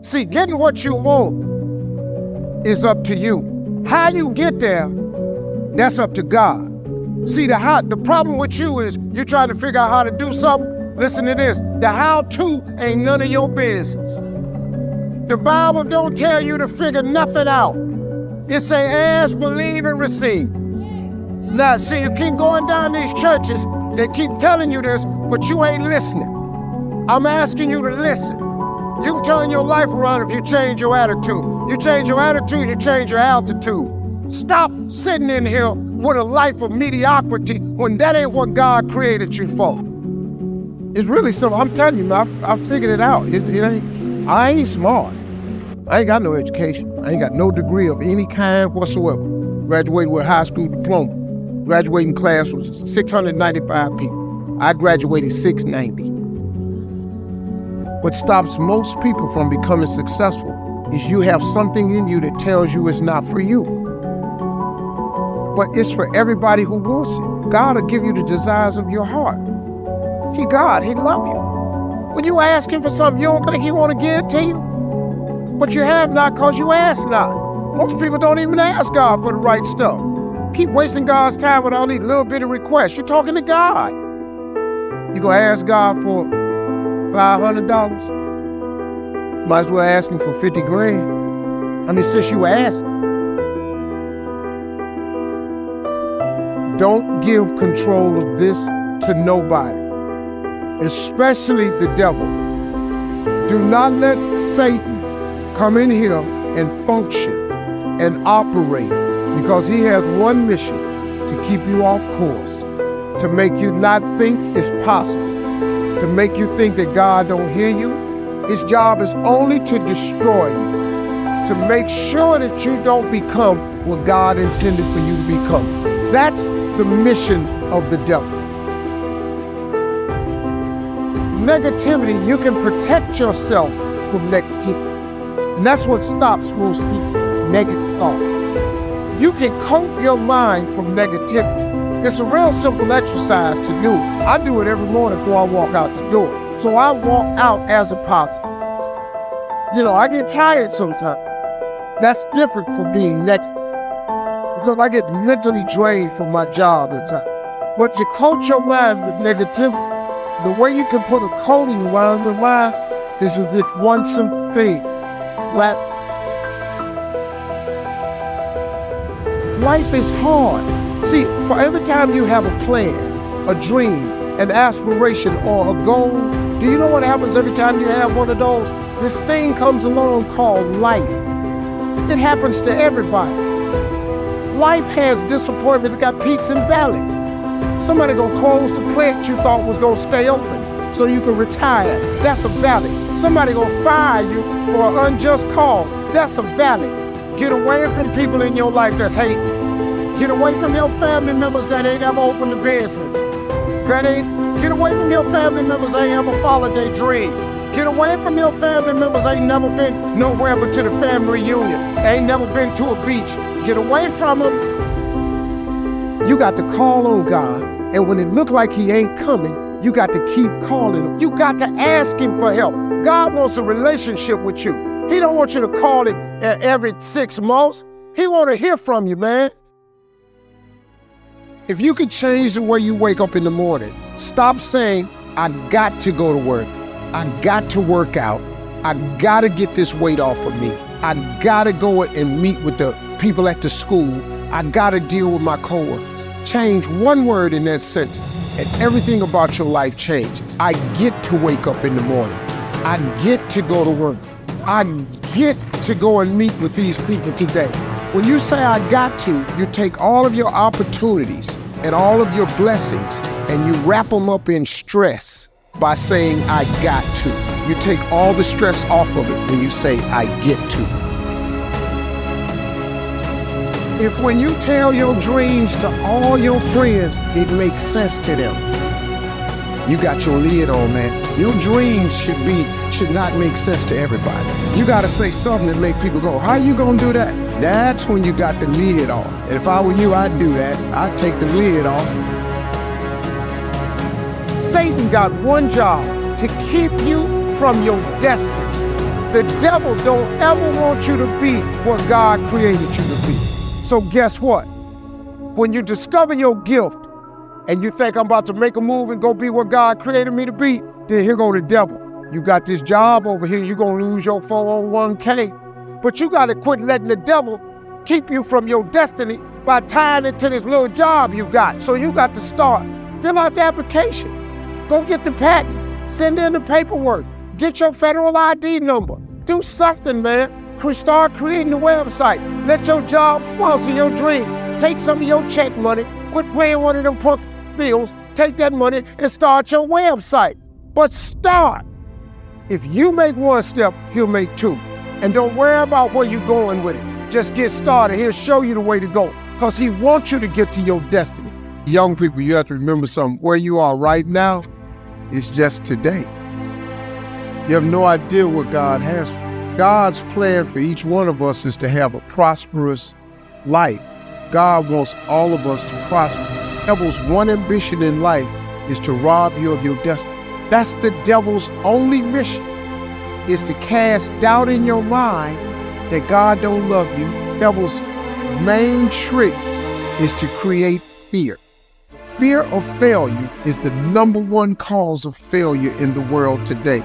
See, getting what you want is up to you. How you get there, that's up to God. See, the problem with you is you're trying to figure out how to do something. Listen to this. The how-to ain't none of your business. The Bible don't tell you to figure nothing out. It say ask, believe, and receive. Now, see, you keep going down these churches, they keep telling you this, but you ain't listening. I'm asking you to listen. You can turn your life around if you change your attitude. You change your attitude, you change your altitude. Stop sitting in here with a life of mediocrity when that ain't what God created you for. It's really simple. I'm telling you, man, I've figured it out. I ain't smart. I ain't got no education. I ain't got no degree of any kind whatsoever. Graduated with a high school diploma. Graduating class was 695 people. I graduated 690. What stops most people from becoming successful is you have something in you that tells you it's not for you. But it's for everybody who wants it. God will give you the desires of your heart. He God, He love you. When you ask Him for something, you don't think He want to give it to you? But you have not because you ask not. Most people don't even ask God for the right stuff. Keep wasting God's time with all these little bitty requests. You're talking to God. You gonna ask God for $500? Might as well ask Him for 50 grand. I mean, since you asked. Don't give control of this to nobody, especially the devil. Do not let Satan come in here and function and operate, because he has one mission: to keep you off course, to make you not think it's possible, to make you think that God don't hear you. His job is only to destroy you, to make sure that you don't become what God intended for you to become. That's the mission of the devil. Negativity, you can protect yourself from negativity. And that's what stops most people, negative thought. You can coat your mind from negativity. It's a real simple exercise to do. I do it every morning before I walk out the door. So I walk out as a positive. I get tired sometimes. That's different from being negative, because I get mentally drained from my job at times. But you coat your mind with negativity. The way you can put a coating around your mind is with one simple thing. Life is hard. See, for every time you have a plan, a dream, an aspiration, or a goal, do you know what happens every time you have one of those? This thing comes along called life. It happens to everybody. Life has disappointments. It's got peaks and valleys. Somebody gonna close the plant you thought was gonna stay open so you can retire. That's a valley. Somebody gonna fire you for an unjust cause. That's a valley. Get away from people in your life that's hating. Get away from your family members that ain't ever opened a business. Get away from your family members that ain't ever followed their dream. Get away from your family members that ain't never been nowhere but to the family reunion. Ain't never been to a beach. Get away from them. You got to call on God, and when it look like He ain't coming, you got to keep calling Him. You got to ask Him for help. God wants a relationship with you. He don't want you to call Him every 6 months. He want to hear from you, man. If you could change the way you wake up in the morning, stop saying, I got to go to work. I got to work out. I got to get this weight off of me. I got to go and meet with the people at the school. I got to deal with my coworkers. Change one word in that sentence, and everything about your life changes. I get to wake up in the morning. I get to go to work. I get to go and meet with these people today. When you say I got to, you take all of your opportunities and all of your blessings and you wrap them up in stress by saying I got to. You take all the stress off of it when you say I get to. If when you tell your dreams to all your friends, it makes sense to them, you got your lid on, man. Your dreams should not make sense to everybody. You gotta say something that make people go, how you gonna do that? That's when you got the lid on. And if I were you, I'd do that. I'd take the lid off. Satan got one job: to keep you from your destiny. The devil don't ever want you to be what God created you to be. So guess what? When you discover your gift and you think I'm about to make a move and go be what God created me to be, then here go the devil. You got this job over here, you're gonna lose your 401k. But you gotta quit letting the devil keep you from your destiny by tying it to this little job you got. So you got to start. Fill out the application. Go get the patent. Send in the paperwork. Get your federal ID number. Do something, man. Start creating a website. Let your job sponsor your dream. Take some of your check money. Quit playing one of them punk bills. Take that money and start your website. But start. If you make one step, he'll make two. And don't worry about where you're going with it. Just get started. He'll show you the way to go because he wants you to get to your destiny. Young people, you have to remember something. Where you are right now is just today. You have no idea what God has for you. God's plan for each one of us is to have a prosperous life. God wants all of us to prosper. The devil's one ambition in life is to rob you of your destiny. That's the devil's only mission, is to cast doubt in your mind that God don't love you. The devil's main trick is to create fear. Fear of failure is the #1 cause of failure in the world today.